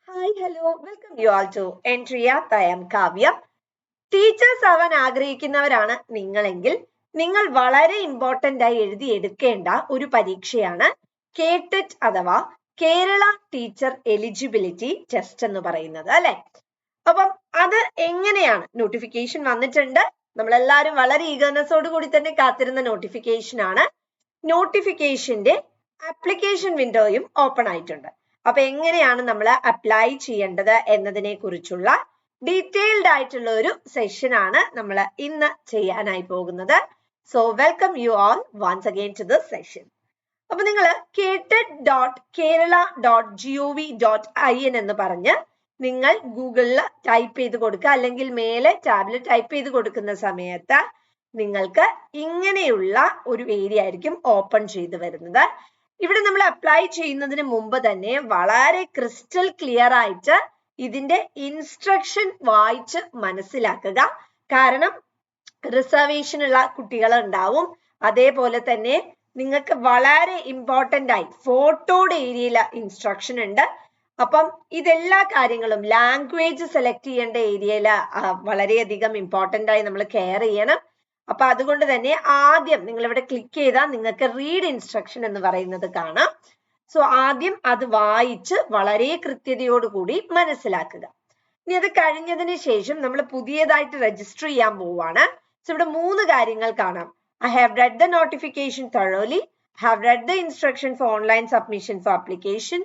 Hi, hello, welcome you all to Entriya. I am Kavya. Teachers ആവാൻ ആഗ്രഹിക്കുന്നവരാണ് നിങ്ങളെങ്കിൽ നിങ്ങൾ വളരെ ഇമ്പോർട്ടന്റ് ആയി എഴുതിയെടുക്കേണ്ട ഒരു പരീക്ഷയാണ് കേടെറ്റ് അഥവാ കേരള ടീച്ചർ എലിജിബിലിറ്റി ടെസ്റ്റ് എന്ന് പറയുന്നത് അല്ലെ. അപ്പം അത് എങ്ങനെയാണ് നോട്ടിഫിക്കേഷൻ വന്നിട്ടുണ്ട്. നമ്മളെല്ലാവരും വളരെ ഈഗർനെസ്സോട് കൂടി തന്നെ കാത്തിരുന്ന നോട്ടിഫിക്കേഷൻ ആണ്. നോട്ടിഫിക്കേഷന്റെ ആപ്ലിക്കേഷൻ വിൻഡോയും ഓപ്പൺ ആയിട്ടുണ്ട്. അപ്പൊ എങ്ങനെയാണ് നമ്മൾ അപ്ലൈ ചെയ്യേണ്ടത് എന്നതിനെ കുറിച്ചുള്ള ഡീറ്റെയിൽഡ് ആയിട്ടുള്ള ഒരു സെഷൻ ആണ് നമ്മൾ ഇന്ന് ചെയ്യാനായി പോകുന്നത്. So welcome you all once again to this session. അപ്പൊ നിങ്ങൾ ketet.kerala.gov.in എന്ന് പറഞ്ഞ് നിങ്ങൾ ഗൂഗിളിൽ ടൈപ്പ് ചെയ്ത് കൊടുക്കുക, അല്ലെങ്കിൽ മേലെ ടാബിൽ ടൈപ്പ് ചെയ്ത് കൊടുക്കുന്ന സമയത്ത് നിങ്ങൾക്ക് ഇങ്ങനെയുള്ള ഒരു ഏരിയ ആയിരിക്കും ഓപ്പൺ ചെയ്ത് വരുന്നത്. ഇവിടെ നമ്മൾ അപ്ലൈ ചെയ്യുന്നതിന് മുമ്പ് തന്നെ വളരെ ക്രിസ്റ്റൽ ക്ലിയർ ആയിട്ട് ഇതിന്റെ ഇൻസ്ട്രക്ഷൻ വായിച്ച് മനസ്സിലാക്കുക. കാരണം റിസർവേഷൻ ഉള്ള കുട്ടികൾ ഉണ്ടാവും. അതേപോലെ തന്നെ നിങ്ങൾക്ക് വളരെ ഇമ്പോർട്ടന്റ് ആയി ഫോട്ടോയുടെ ഏരിയയിൽ ഇൻസ്ട്രക്ഷൻ ഉണ്ട്. അപ്പം ഇതെല്ലാ കാര്യങ്ങളും ലാംഗ്വേജ് സെലക്ട് ചെയ്യേണ്ട ഏരിയയിൽ വളരെയധികം ഇമ്പോർട്ടന്റ് ആയി നമ്മൾ കെയർ ചെയ്യണം. അപ്പൊ അതുകൊണ്ട് തന്നെ ആദ്യം നിങ്ങൾ ഇവിടെ ക്ലിക്ക് ചെയ്താൽ നിങ്ങൾക്ക് റീഡ് ഇൻസ്ട്രക്ഷൻ എന്ന് പറയുന്നത് കാണാം. സോ ആദ്യം അത് വായിച്ച് വളരെ കൃത്യതയോടുകൂടി മനസ്സിലാക്കുക. ഇനി അത് കഴിഞ്ഞതിന് ശേഷം നമ്മൾ പുതിയതായിട്ട് രജിസ്റ്റർ ചെയ്യാൻ പോവാണ്. സോ ഇവിടെ 3 കാര്യങ്ങൾ കാണാം. I have read the notification thoroughly, have read the instruction for online submission for application,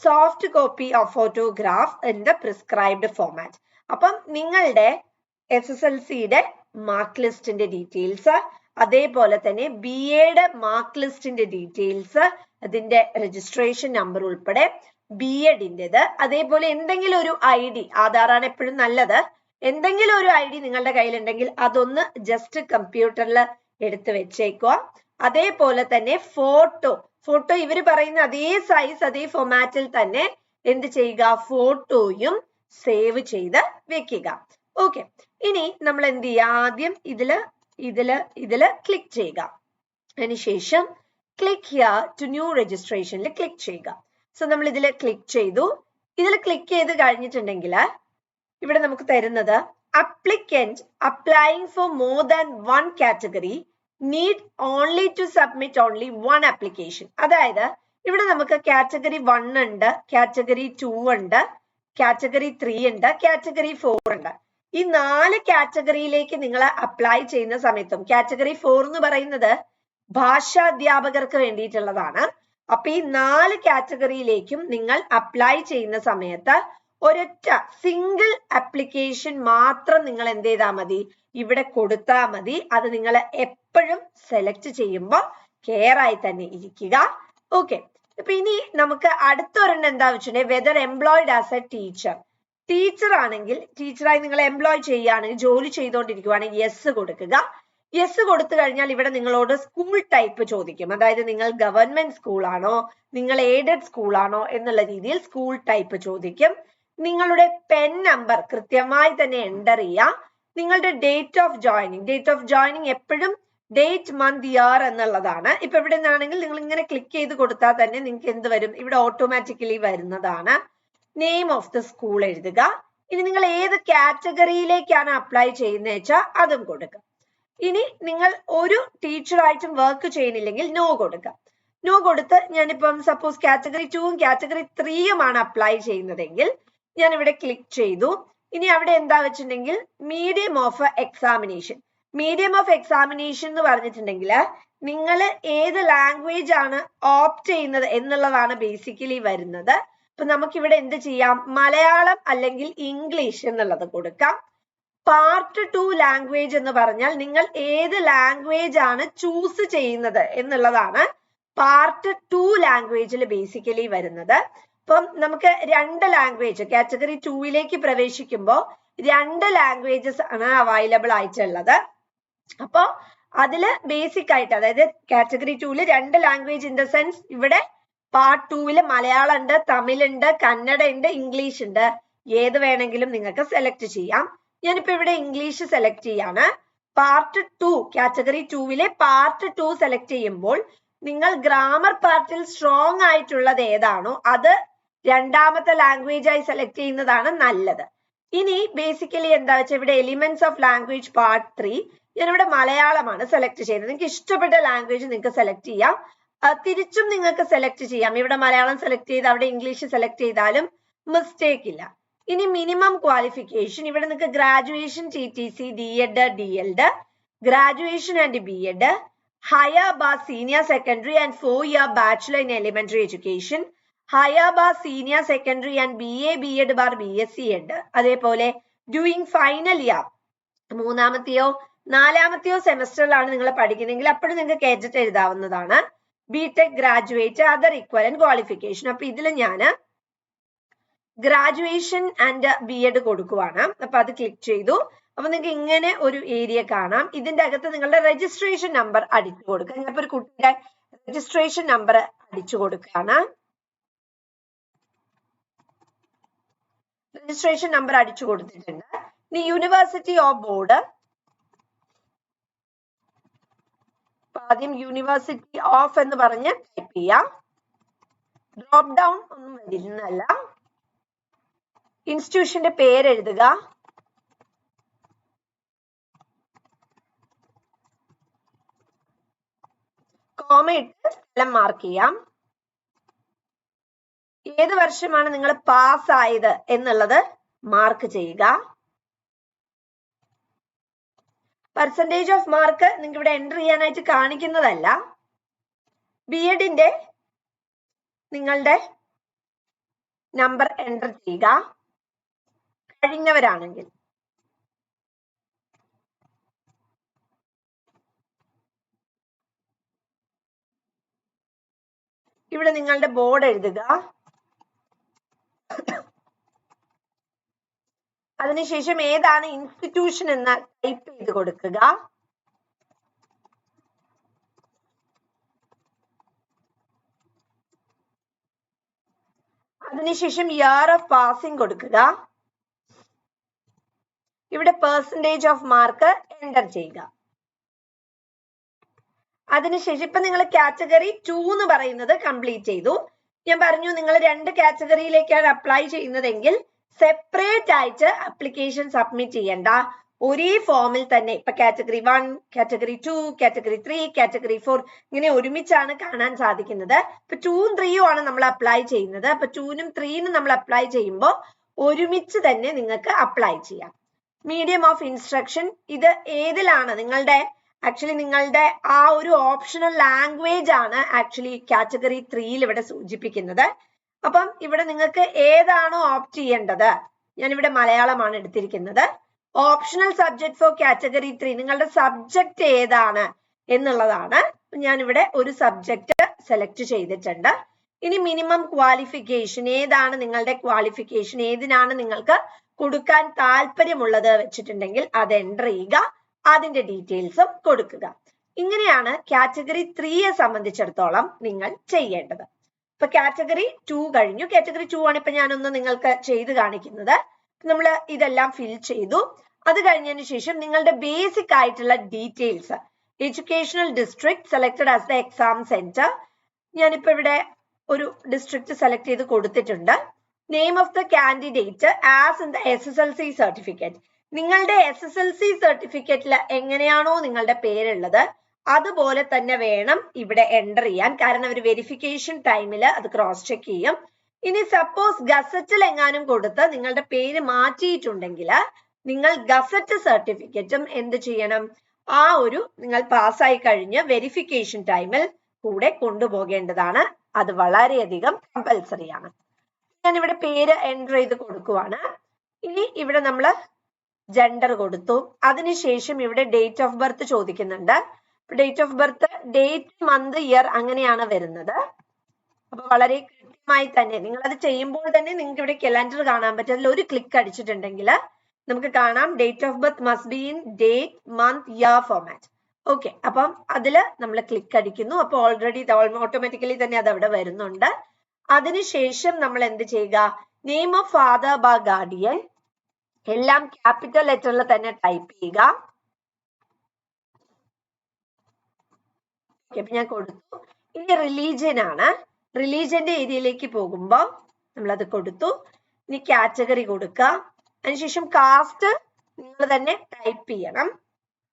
soft copy of photograph in the prescribed format. അപ്പം നിങ്ങളുടെ SSLCയുടെ മാർക്ക് ലിസ്റ്റിന്റെ ഡീറ്റെയിൽസ്, അതേപോലെ തന്നെ BAയുടെ മാർക്ക് ലിസ്റ്റിന്റെ ഡീറ്റെയിൽസ്, അതിന്റെ രജിസ്ട്രേഷൻ നമ്പർ ഉൾപ്പെടെ, BEdന്റേത്, അതേപോലെ എന്തെങ്കിലും ഒരു ID, ആധാറാണ് എപ്പോഴും നല്ലത്, എന്തെങ്കിലും ഒരു ID നിങ്ങളുടെ കയ്യിലുണ്ടെങ്കിൽ അതൊന്ന് ജസ്റ്റ് കമ്പ്യൂട്ടറിൽ എടുത്ത് വെച്ചേക്കുക. അതേപോലെ തന്നെ ഫോട്ടോ ഇവർ പറയുന്ന അതേ സൈസ് അതേ ഫോമാറ്റിൽ തന്നെ എന്ത് ചെയ്യുക, ഫോട്ടോയും സേവ് ചെയ്ത് വെക്കുക. ഓക്കെ, ഇനി നമ്മൾ എന്ത് ചെയ്യുക, ആദ്യം ഇതില് ക്ലിക്ക് ചെയ്യുക. അതിനുശേഷം ക്ലിക്ക് ഹിയർ ടു ന്യൂ രജിസ്ട്രേഷനിൽ ക്ലിക്ക് ചെയ്യുക. സോ നമ്മൾ ഇതിൽ ക്ലിക്ക് ചെയ്തു. ഇതിൽ ക്ലിക്ക് ചെയ്ത് കഴിഞ്ഞിട്ടുണ്ടെങ്കിൽ ഇവിടെ നമുക്ക് തരുന്നത് applicant applying for more than one category need only to submit only one application. അതായത് ഇവിടെ നമുക്ക് കാറ്റഗറി 1 ഉണ്ട്, കാറ്റഗറി 2 ഉണ്ട്, കാറ്റഗറി 3 ഉണ്ട്, കാറ്റഗറി 4 ഉണ്ട്. ഈ 4 കാറ്റഗറിയിലേക്ക് നിങ്ങൾ അപ്ലൈ ചെയ്യുന്ന സമയത്തും, കാറ്റഗറി 4 എന്ന് പറയുന്നത് ഭാഷാ അധ്യാപകർക്ക് വേണ്ടിയിട്ടുള്ളതാണ്. അപ്പൊ ഈ 4 കാറ്റഗറിയിലേക്കും നിങ്ങൾ അപ്ലൈ ചെയ്യുന്ന സമയത്ത് ഒരൊറ്റ സിംഗിൾ ആപ്ലിക്കേഷൻ മാത്രം നിങ്ങൾ എന്ത് ചെയ്താൽ മതി, ഇവിടെ കൊടുത്താൽ മതി. അത് നിങ്ങൾ എപ്പോഴും സെലക്ട് ചെയ്യുമ്പോൾ കെയർ ആയി തന്നെ ഇരിക്കുക. ഓക്കെ, അപ്പൊ ഇനി നമുക്ക് അടുത്തൊരെണ്ണം എന്താ വെച്ചിട്ടുണ്ടെങ്കിൽ whether employed as A teacher ആണെങ്കിൽ, ടീച്ചറായി നിങ്ങൾ എംപ്ലോയ് ചെയ്യുകയാണെങ്കിൽ, ജോലി ചെയ്തുകൊണ്ടിരിക്കുകയാണെങ്കിൽ യെസ് കൊടുക്കുക. യെസ് കൊടുത്തു കഴിഞ്ഞാൽ ഇവിടെ നിങ്ങളോട് സ്കൂൾ ടൈപ്പ് ചോദിക്കും. അതായത് നിങ്ങൾ ഗവൺമെന്റ് സ്കൂളാണോ, നിങ്ങൾ എയ്ഡഡ് സ്കൂളാണോ എന്നുള്ള രീതിയിൽ സ്കൂൾ ടൈപ്പ് ചോദിക്കും. നിങ്ങളുടെ പെൻ നമ്പർ കൃത്യമായി തന്നെ എൻ്റർ ചെയ്യുക. നിങ്ങളുടെ ഡേറ്റ് ഓഫ് ജോയിനിങ് എപ്പോഴും ഡേറ്റ് മന്ത് ഇയർ എന്നുള്ളതാണ്. ഇപ്പൊ ഇവിടെ നിന്നാണെങ്കിൽ നിങ്ങൾ ഇങ്ങനെ ക്ലിക്ക് ചെയ്ത് കൊടുത്താൽ തന്നെ നിങ്ങൾക്ക് എന്ത് വരും, ഇവിടെ ഓട്ടോമാറ്റിക്കലി വരുന്നതാണ്. നെയിം ഓഫ് ദ സ്കൂൾ എഴുതുക. ഇനി നിങ്ങൾ ഏത് കാറ്റഗറിയിലേക്കാണ് അപ്ലൈ ചെയ്യുന്നത് വെച്ചാൽ അതും കൊടുക്കുക. ഇനി നിങ്ങൾ ഒരു ടീച്ചറായിട്ടും വർക്ക് ചെയ്യുന്നില്ലെങ്കിൽ നോ കൊടുക്കുക. നോ കൊടുത്ത് ഞാനിപ്പം സപ്പോസ് കാറ്റഗറി 2ഉം കാറ്റഗറി 3യുമാണ് അപ്ലൈ ചെയ്യുന്നതെങ്കിൽ ഞാൻ ഇവിടെ ക്ലിക്ക് ചെയ്തു. ഇനി അവിടെ എന്താ വെച്ചിട്ടുണ്ടെങ്കിൽ മീഡിയം ഓഫ് എക്സാമിനേഷൻ എന്ന് പറഞ്ഞിട്ടുണ്ടെങ്കിൽ നിങ്ങൾ ഏത് ലാംഗ്വേജ് ആണ് ഓപ്റ്റ് ചെയ്യുന്നത് എന്നുള്ളതാണ് ബേസിക്കലി വരുന്നത്. അപ്പൊ നമുക്കിവിടെ എന്ത് ചെയ്യാം, മലയാളം അല്ലെങ്കിൽ ഇംഗ്ലീഷ് എന്നുള്ളത് കൊടുക്കാം. പാർട്ട് 2 ലാംഗ്വേജ് എന്ന് പറഞ്ഞാൽ നിങ്ങൾ ഏത് ലാംഗ്വേജ് ആണ് ചൂസ് ചെയ്യുന്നത് എന്നുള്ളതാണ് പാർട്ട് 2 ലാംഗ്വേജിൽ ബേസിക്കലി വരുന്നത്. അപ്പം നമുക്ക് 2 ലാംഗ്വേജ് കാറ്റഗറി 2ലേക്ക് പ്രവേശിക്കുമ്പോൾ 2 ലാംഗ്വേജസ് ആണ് അവൈലബിൾ ആയിട്ടുള്ളത്. അപ്പൊ അതില് ബേസിക് ആയിട്ട്, അതായത് category 2 2 language in the sense ഇവിടെ പാർട്ട് 2 മലയാളം ഉണ്ട്, തമിഴ് ഉണ്ട്, കന്നഡ ഉണ്ട്, ഇംഗ്ലീഷ് ഉണ്ട്. ഏത് വേണമെങ്കിലും നിങ്ങൾക്ക് സെലക്ട് ചെയ്യാം. ഞാനിപ്പോ ഇവിടെ ഇംഗ്ലീഷ് സെലക്ട് ചെയ്യാണ്. പാർട്ട് 2 കാറ്റഗറി 2 പാർട്ട് 2 സെലക്ട് ചെയ്യുമ്പോൾ നിങ്ങൾ ഗ്രാമർ പാർട്ടിൽ സ്ട്രോങ് ആയിട്ടുള്ളത് ഏതാണോ അത് രണ്ടാമത്തെ ലാംഗ്വേജ് ആയി സെലക്ട് ചെയ്യുന്നതാണ് നല്ലത്. ഇനി ബേസിക്കലി എന്താ വെച്ചാൽ ഇവിടെ എലിമെന്റ്സ് ഓഫ് ലാംഗ്വേജ് പാർട്ട് 3 ഞാനിവിടെ മലയാളമാണ് സെലക്ട് ചെയ്യുന്നത്. നിങ്ങൾക്ക് ഇഷ്ടപ്പെട്ട ലാംഗ്വേജ് നിങ്ങൾക്ക് സെലക്ട് ചെയ്യാം. തിരിച്ചും നിങ്ങൾക്ക് സെലക്ട് ചെയ്യാം. ഇവിടെ മലയാളം സെലക്ട് ചെയ്ത് അവിടെ ഇംഗ്ലീഷ് സെലക്ട് ചെയ്താലും മിസ്റ്റേക്ക് ഇല്ല. ഇനി മിനിമം ക്വാളിഫിക്കേഷൻ ഇവിടെ നിങ്ങൾക്ക് graduation TTC DEd DLed graduation and BEd higher bar senior secondary and 4-year bachelor in elementary education higher bar senior secondary and BA BEd bar BSc Ed അതേപോലെ doing final year മൂന്നാമത്തെയോ നാലാമത്തെയോ സെമസ്റ്ററിലാണ് നിങ്ങൾ പഠിക്കുന്നതെങ്കിൽ അപ്പോഴും നിങ്ങൾക്ക് കേജറ്റ് എഴുതാവുന്നതാണ്. BTech graduate other equivalent qualification. അപ്പൊ ഇതിൽ ഞാൻ ഗ്രാജുവേഷൻ ആൻഡ് BEd കൊടുക്കുവാണ്. അപ്പൊ അത് ക്ലിക്ക് ചെയ്തു. അപ്പൊ നിങ്ങൾക്ക് ഇങ്ങനെ ഒരു ഏരിയ കാണാം. ഇതിന്റെ അകത്ത് നിങ്ങളുടെ രജിസ്ട്രേഷൻ നമ്പർ അടിച്ചു കൊടുക്കുക. ഞാനിപ്പോ ഒരു കുട്ടിയുടെ രജിസ്ട്രേഷൻ നമ്പർ അടിച്ചു കൊടുക്കുകയാണ്. രജിസ്ട്രേഷൻ നമ്പർ അടിച്ചു കൊടുത്തിട്ടുണ്ട്. ഇനി യൂണിവേഴ്സിറ്റി ഓഫ് ബോർഡ് ആദ്യം യൂണിവേഴ്സിറ്റി ഓഫ് എന്ന് പറഞ്ഞ് ടൈപ്പ് ചെയ്യാം. ഡ്രോപ്പ് ഡൗൺ ഒന്നും വരുന്നല്ല. ഇൻസ്റ്റിറ്റ്യൂഷന്റെ പേര് എഴുതുക. കോമ ഇട്ട് സ്ഥലം മാർക്ക് ചെയ്യാം. ഏത് വർഷമാണ് നിങ്ങൾ പാസ് ആയത് എന്നുള്ളത് മാർക്ക് ചെയ്യുക. പെർസെന്റേജ് ഓഫ് മാർക്ക് നിങ്ങൾക്ക് ഇവിടെ എൻ്റർ ചെയ്യാനായിട്ട് കാണിക്കുന്നതല്ല. BEdന്റെ നിങ്ങളുടെ നമ്പർ എൻ്റർ ചെയ്യുക കഴിഞ്ഞവരാണെങ്കിൽ. ഇവിടെ നിങ്ങളുടെ ബോർഡ് എഴുതുക. അതിനുശേഷം ഏതാണ് ഇൻസ്റ്റിറ്റ്യൂഷൻ എന്ന് ടൈപ്പ് ചെയ്ത് കൊടുക്കുക. അതിനുശേഷം ഇയർ ഓഫ് പാസിംഗ് കൊടുക്കുക. ഇവിടെ പെർസെന്റേജ് ഓഫ് മാർക്ക് എൻ്റർ ചെയ്യുക. അതിനുശേഷം ഇപ്പൊ നിങ്ങൾ കാറ്റഗറി 2 എന്ന് പറയുന്നത് കംപ്ലീറ്റ് ചെയ്തു. ഞാൻ പറഞ്ഞു നിങ്ങൾ 2 കാറ്റഗറിയിലേക്കാണ് അപ്ലൈ ചെയ്യുന്നതെങ്കിൽ സെപ്പറേറ്റ് ആയിട്ട് അപ്ലിക്കേഷൻ സബ്മിറ്റ് ചെയ്യണ്ട. ഒരേ ഫോമിൽ തന്നെ ഇപ്പൊ കാറ്റഗറി 1, കാറ്റഗറി 2, കാറ്റഗറി 3, കാറ്റഗറി 4 ഇങ്ങനെ ഒരുമിച്ചാണ് കാണാൻ സാധിക്കുന്നത്. ഇപ്പൊ 2ഉം 3ഉം ആണ് നമ്മൾ അപ്ലൈ ചെയ്യുന്നത്. അപ്പൊ 2നും 3നും നമ്മൾ അപ്ലൈ ചെയ്യുമ്പോൾ ഒരുമിച്ച് തന്നെ നിങ്ങൾക്ക് അപ്ലൈ ചെയ്യാം. മീഡിയം ഓഫ് ഇൻസ്ട്രക്ഷൻ ഇത് ഏതിലാണ് നിങ്ങളുടെ ആക്ച്വലി നിങ്ങളുടെ ആ ഒരു ഓപ്ഷണൽ ലാംഗ്വേജ് ആണ് ആക്ച്വലി കാറ്റഗറി 3യിൽ ഇവിടെ സൂചിപ്പിക്കുന്നത്. അപ്പം ഇവിടെ നിങ്ങൾക്ക് ഏതാണോ ഓപ്റ്റ് ചെയ്യേണ്ടത്, ഞാനിവിടെ മലയാളമാണ് എടുത്തിരിക്കുന്നത്. ഓപ്ഷണൽ സബ്ജക്ട് ഫോർ കാറ്റഗറി 3 നിങ്ങളുടെ സബ്ജക്ട് ഏതാണ് എന്നുള്ളതാണ്. ഞാനിവിടെ ഒരു സബ്ജക്ട് സെലക്ട് ചെയ്തിട്ടുണ്ട്. ഇനി മിനിമം ക്വാളിഫിക്കേഷൻ ഏതാണ് നിങ്ങളുടെ ക്വാളിഫിക്കേഷൻ, ഏതിനാണ് നിങ്ങൾക്ക് കൊടുക്കാൻ താല്പര്യമുള്ളത് വെച്ചിട്ടുണ്ടെങ്കിൽ അത് എൻ്റർ ചെയ്യുക. അതിന്റെ ഡീറ്റെയിൽസും കൊടുക്കുക. ഇങ്ങനെയാണ് കാറ്റഗറി 3യെ സംബന്ധിച്ചിടത്തോളം നിങ്ങൾ ചെയ്യേണ്ടത്. ഇപ്പൊ കാറ്റഗറി 2 കഴിഞ്ഞു. കാറ്റഗറി 2 ആണ് ഇപ്പൊ ഞാനൊന്ന് നിങ്ങൾക്ക് ചെയ്ത് കാണിക്കുന്നത്. നമ്മൾ ഇതെല്ലാം ഫിൽ ചെയ്തു. അത് കഴിഞ്ഞതിന് ശേഷം നിങ്ങളുടെ ബേസിക് ആയിട്ടുള്ള details, educational district selected as the exam centre, ഞാനിപ്പോ ഇവിടെ ഒരു ഡിസ്ട്രിക്ട് സെലക്ട് ചെയ്ത് കൊടുത്തിട്ടുണ്ട്. Name of the candidate as in the SSLC certificate, നിങ്ങളുടെ SSLC സർട്ടിഫിക്കറ്റിൽ എങ്ങനെയാണോ നിങ്ങളുടെ പേരുള്ളത് അതുപോലെ തന്നെ വേണം ഇവിടെ എൻ്റർ ചെയ്യാൻ. കാരണം ഒരു വെരിഫിക്കേഷൻ ടൈമിൽ അത് ക്രോസ് ചെക്ക് ചെയ്യും. ഇനി സപ്പോസ് ഗസറ്റിൽ എങ്ങാനും കൊടുത്ത് നിങ്ങളുടെ പേര് മാറ്റിയിട്ടുണ്ടെങ്കിൽ നിങ്ങൾ ഗസറ്റ് സർട്ടിഫിക്കറ്റും എന്ത് ചെയ്യണം, ആ ഒരു നിങ്ങൾ പാസ്സായി കഴിഞ്ഞ് വെരിഫിക്കേഷൻ ടൈമിൽ കൂടെ കൊണ്ടുപോകേണ്ടതാണ്. അത് വളരെയധികം കമ്പൽസറി ആണ്. ഞാൻ ഇവിടെ പേര് എൻ്റർ ചെയ്ത് കൊടുക്കുവാണ്. ഇനി ഇവിടെ നമ്മൾ ജെൻഡർ കൊടുത്തു. അതിനുശേഷം ഇവിടെ ഡേറ്റ് ഓഫ് ബർത്ത് ചോദിക്കുന്നുണ്ട്. Date of birth date, month, year അങ്ങനെയാണ് വരുന്നത്. അപ്പൊ വളരെ കൃത്യമായി തന്നെ നിങ്ങൾ അത് ചെയ്യുമ്പോൾ തന്നെ നിങ്ങൾക്ക് ഇവിടെ കലണ്ടർ കാണാൻ പറ്റും. അതിൽ ഒരു ക്ലിക്ക് അടിച്ചിട്ടുണ്ടെങ്കിൽ നമുക്ക് കാണാം date of birth must be in date, month, year format. Okay, അപ്പം അതിൽ നമ്മൾ ക്ലിക്ക് അടിക്കുന്നു. അപ്പൊ ഓൾറെഡി ഓട്ടോമാറ്റിക്കലി തന്നെ അത് അവിടെ വരുന്നുണ്ട്. അതിനുശേഷം നമ്മൾ എന്ത് ചെയ്യുക, നെയിം ഓഫ് ഫാദർ ബാ ഗാർഡിയൻ എല്ലാം ക്യാപിറ്റൽ ലെറ്ററിൽ തന്നെ ടൈപ്പ് ചെയ്യുക. ഞാൻ കൊടുത്തു. ഇനി റിലീജിയൻ ആണ്. റിലീജിയന്റെ ഏരിയയിലേക്ക് പോകുമ്പോൾ നമ്മളത് കൊടുത്തു. ഇനി കാറ്റഗറി കൊടുക്കുക. അതിനുശേഷം കാസ്റ്റ് നിങ്ങൾ തന്നെ ടൈപ്പ് ചെയ്യണം.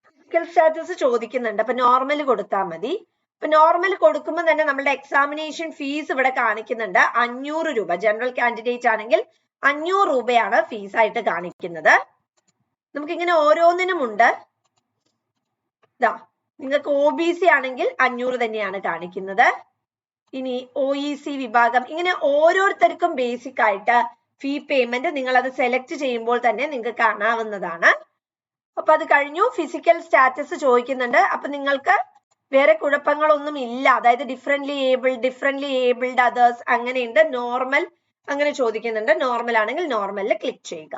ഫിസിക്കൽ സ്റ്റാറ്റസ് ചോദിക്കുന്നുണ്ട്, അപ്പൊ നോർമൽ കൊടുത്താൽ മതി. അപ്പൊ നോർമൽ കൊടുക്കുമ്പോൾ തന്നെ നമ്മുടെ എക്സാമിനേഷൻ ഫീസ് ഇവിടെ കാണിക്കുന്നുണ്ട് 500 രൂപ. ജനറൽ കാൻഡിഡേറ്റ് ആണെങ്കിൽ 500 രൂപയാണ് ഫീസ് ആയിട്ട് കാണിക്കുന്നത്. നമുക്കിങ്ങനെ ഓരോന്നിനും ഉണ്ട്. ഇതാ നിങ്ങൾക്ക് OBC ആണെങ്കിൽ 500 തന്നെയാണ് കാണിക്കുന്നത്. ഇനി OEC വിഭാഗം, ഇങ്ങനെ ഓരോരുത്തർക്കും ബേസിക് ആയിട്ട് ഫീ പേയ്മെന്റ് നിങ്ങൾ അത് സെലക്ട് ചെയ്യുമ്പോൾ തന്നെ നിങ്ങൾക്ക് കാണാവുന്നതാണ്. അപ്പൊ അത് കഴിഞ്ഞു. ഫിസിക്കൽ സ്റ്റാറ്റസ് ചോദിക്കുന്നുണ്ട്. അപ്പൊ നിങ്ങൾക്ക് വേറെ കുഴപ്പങ്ങളൊന്നും ഇല്ല. അതായത് ഡിഫറെന്റ്ലി ഏബിൾഡ് അതേഴ്സ് അങ്ങനെയുണ്ട്. നോർമൽ അങ്ങനെ ചോദിക്കുന്നുണ്ട്. നോർമൽ ആണെങ്കിൽ നോർമലിൽ ക്ലിക്ക് ചെയ്യുക.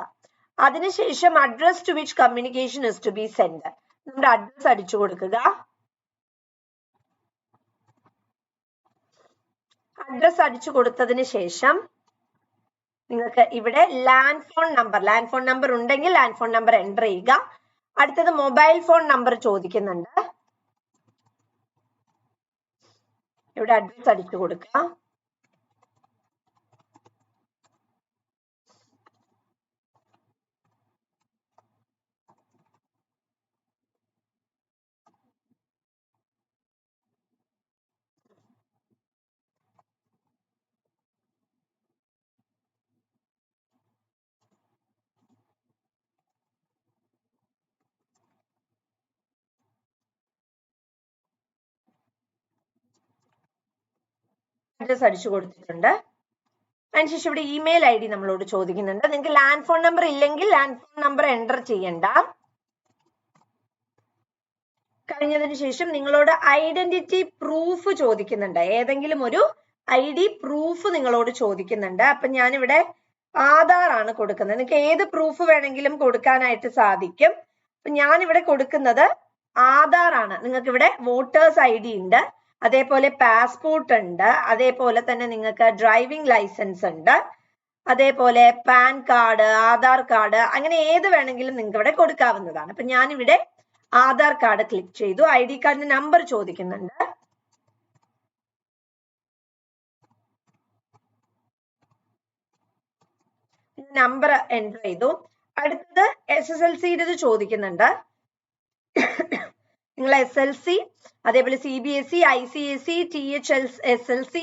അതിനുശേഷം address to which communication is to be send, നമ്മുടെ അഡ്രസ് അടിച്ചു കൊടുക്കുക. അഡ്രസ് അടിച്ചു കൊടുത്തതിന് ശേഷം നിങ്ങൾക്ക് ഇവിടെ ലാൻഡ് ഫോൺ നമ്പർ ഉണ്ടെങ്കിൽ ലാൻഡ് ഫോൺ നമ്പർ എൻ്റർ ചെയ്യുക. അടുത്തത് മൊബൈൽ ഫോൺ നമ്പർ ചോദിക്കുന്നുണ്ട്. ഇവിടെ അഡ്രസ് അടിച്ചു കൊടുക്കുക. അഡ്രസ് അടിച്ചു കൊടുത്തിട്ടുണ്ട്. അതിനുശേഷം ഇവിടെ ഇമെയിൽ ID നമ്മളോട് ചോദിക്കുന്നുണ്ട്. നിങ്ങൾക്ക് ലാൻഡ് ഫോൺ നമ്പർ ഇല്ലെങ്കിൽ ലാൻഡ് ഫോൺ നമ്പർ എൻ്റർ ചെയ്യണ്ട. കഴിഞ്ഞതിന് ശേഷം നിങ്ങളോട് ഐഡന്റിറ്റി പ്രൂഫ് ചോദിക്കുന്നുണ്ട്. ഏതെങ്കിലും ഒരു ID പ്രൂഫ് നിങ്ങളോട് ചോദിക്കുന്നുണ്ട്. അപ്പൊ ഞാനിവിടെ ആധാർ ആണ് കൊടുക്കുന്നത്. നിങ്ങൾക്ക് ഏത് പ്രൂഫ് വേണമെങ്കിലും കൊടുക്കാനായിട്ട് സാധിക്കും. അപ്പൊ ഞാനിവിടെ കൊടുക്കുന്നത് ആധാർ ആണ്. നിങ്ങൾക്ക് ഇവിടെ വോട്ടേഴ്സ് ID ഉണ്ട്, അതേപോലെ പാസ്പോർട്ട് ഉണ്ട്, അതേപോലെ തന്നെ നിങ്ങൾക്ക് ഡ്രൈവിംഗ് ലൈസൻസ് ഉണ്ട്, അതേപോലെ പാൻ കാർഡ്, ആധാർ കാർഡ്, അങ്ങനെ ഏത് വേണമെങ്കിലും നിങ്ങൾക്ക് ഇവിടെ കൊടുക്കാവുന്നതാണ്. അപ്പൊ ഞാനിവിടെ ആധാർ കാർഡ് ക്ലിക്ക് ചെയ്തു. ID കാർഡിന്റെ നമ്പർ ചോദിക്കുന്നുണ്ട്. നമ്പർ എൻ്റർ ചെയ്തു. അടുത്തത് SSLC ചോദിക്കുന്നുണ്ട്. നിങ്ങൾ SLC, അതേപോലെ CBSE, ICSE, THSLC,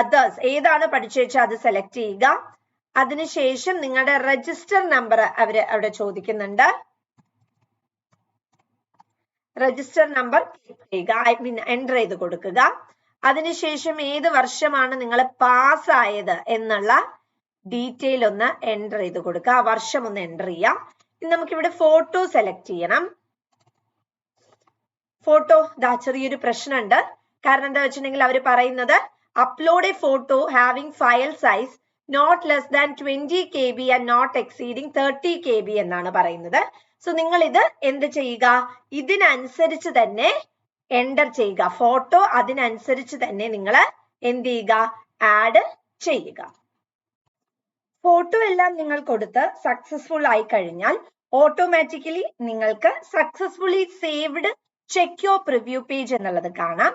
അതേഴ്സ് ഏതാണ് പഠിച്ചുവെച്ചാൽ അത് സെലക്ട് ചെയ്യുക. അതിനുശേഷം നിങ്ങളുടെ രജിസ്റ്റർ നമ്പർ അവിടെ ചോദിക്കുന്നുണ്ട്. രജിസ്റ്റർ നമ്പർ ക്ലിക്ക് ചെയ്യുക, എൻ്റർ ചെയ്ത് കൊടുക്കുക. അതിനുശേഷം ഏത് വർഷമാണ് നിങ്ങൾ പാസ്സായത് എന്നുള്ള ഡീറ്റെയിൽ ഒന്ന് എൻ്റർ ചെയ്ത് കൊടുക്കുക. ആ വർഷം ഒന്ന് എൻ്റർ ചെയ്യാം. ഇനി നമുക്കിവിടെ ഫോട്ടോ സെലക്ട് ചെയ്യണം. ഫോട്ടോ ചെറിയൊരു പ്രശ്നമുണ്ട്. കാരണം എന്താ വെച്ചിട്ടുണ്ടെങ്കിൽ അവർ പറയുന്നത് upload a photo having file size not less than 20 KB and not exceeding 30 KB എന്നാണ് പറയുന്നത്. സോ നിങ്ങൾ ഇത് എന്ത് ചെയ്യുക, ഇതിനനുസരിച്ച് തന്നെ എൻ്റർ ചെയ്യുക. ഫോട്ടോ അതിനനുസരിച്ച് തന്നെ നിങ്ങൾ എന്ത് ചെയ്യുക, ആഡ് ചെയ്യുക. ഫോട്ടോ എല്ലാം നിങ്ങൾ കൊടുത്ത് സക്സസ്ഫുൾ ആയി കഴിഞ്ഞാൽ ഓട്ടോമാറ്റിക്കലി നിങ്ങൾക്ക് successfully saved check your preview page എന്നുള്ളത് കാണാം.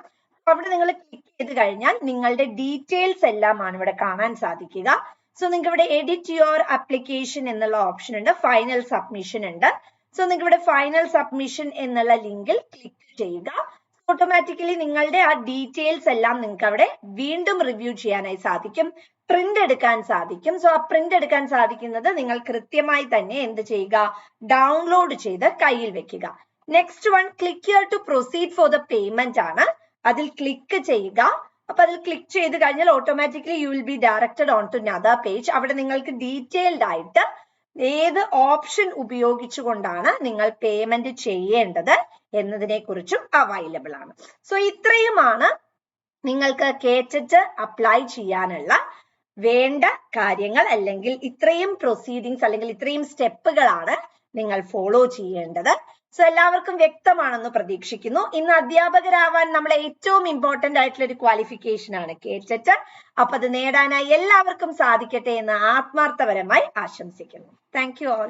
അവിടെ നിങ്ങൾ ക്ലിക്ക് ചെയ്ത് കഴിഞ്ഞാൽ നിങ്ങളുടെ ഡീറ്റെയിൽസ് എല്ലാം ആണ് ഇവിടെ കാണാൻ സാധിക്കുക. സോ നിങ്ങൾക്ക് ഇവിടെ എഡിറ്റ് യുവർ ആപ്ലിക്കേഷൻ എന്നുള്ള ഓപ്ഷൻ ഉണ്ട്, ഫൈനൽ സബ്മിഷൻ ഉണ്ട്. സോ നിങ്ങൾക്ക് ഇവിടെ ഫൈനൽ സബ്മിഷൻ എന്നുള്ള ലിങ്കിൽ ക്ലിക്ക് ചെയ്യുക. ഓട്ടോമാറ്റിക്കലി നിങ്ങളുടെ ആ ഡീറ്റെയിൽസ് എല്ലാം നിങ്ങൾക്ക് അവിടെ വീണ്ടും റിവ്യൂ ചെയ്യാനായി സാധിക്കും, പ്രിന്റ് എടുക്കാൻ സാധിക്കും. സോ ആ പ്രിന്റ് എടുക്കാൻ സാധിക്കുന്നത് നിങ്ങൾ കൃത്യമായി തന്നെ എന്ത് ചെയ്യുക, ഡൗൺലോഡ് ചെയ്ത് കയ്യിൽ വെക്കുക. Next one click here to proceed for the payment ആണ്. അതിൽ ക്ലിക്ക് ചെയ്യുക. അപ്പൊ അതിൽ ക്ലിക്ക് ചെയ്ത് കഴിഞ്ഞാൽ automatically you will be directed on to another page. അവിടെ നിങ്ങൾക്ക് ഡീറ്റെയിൽഡ് ആയിട്ട് ഏത് ഓപ്ഷൻ ഉപയോഗിച്ചുകൊണ്ടാണ് നിങ്ങൾ പേയ്മെന്റ് ചെയ്യേണ്ടത് എന്നതിനെ കുറിച്ചും അവൈലബിൾ ആണ്. സോ ഇത്രയുമാണ് നിങ്ങൾക്ക് കേറ്ററ്റ് അപ്ലൈ ചെയ്യാനുള്ള വേണ്ട കാര്യങ്ങൾ, അല്ലെങ്കിൽ ഇത്രയും പ്രൊസീഡിങ്സ് അല്ലെങ്കിൽ ഇത്രയും സ്റ്റെപ്പുകളാണ് നിങ്ങൾ ഫോളോ ചെയ്യേണ്ടത്. സോ എല്ലാവർക്കും വ്യക്തമാണെന്ന് പ്രതീക്ഷിക്കുന്നു. ഇന്ന് അധ്യാപകരാവാൻ നമ്മളെ ഏറ്റവും ഇമ്പോർട്ടന്റ് ആയിട്ടുള്ള ഒരു ക്വാളിഫിക്കേഷൻ ആണ് കേറ്ററ്റ്. അപ്പൊ അത് നേടാനായി എല്ലാവർക്കും സാധിക്കട്ടെ എന്ന് ആത്മാർത്ഥപരമായി ആശംസിക്കുന്നു. Thank you all.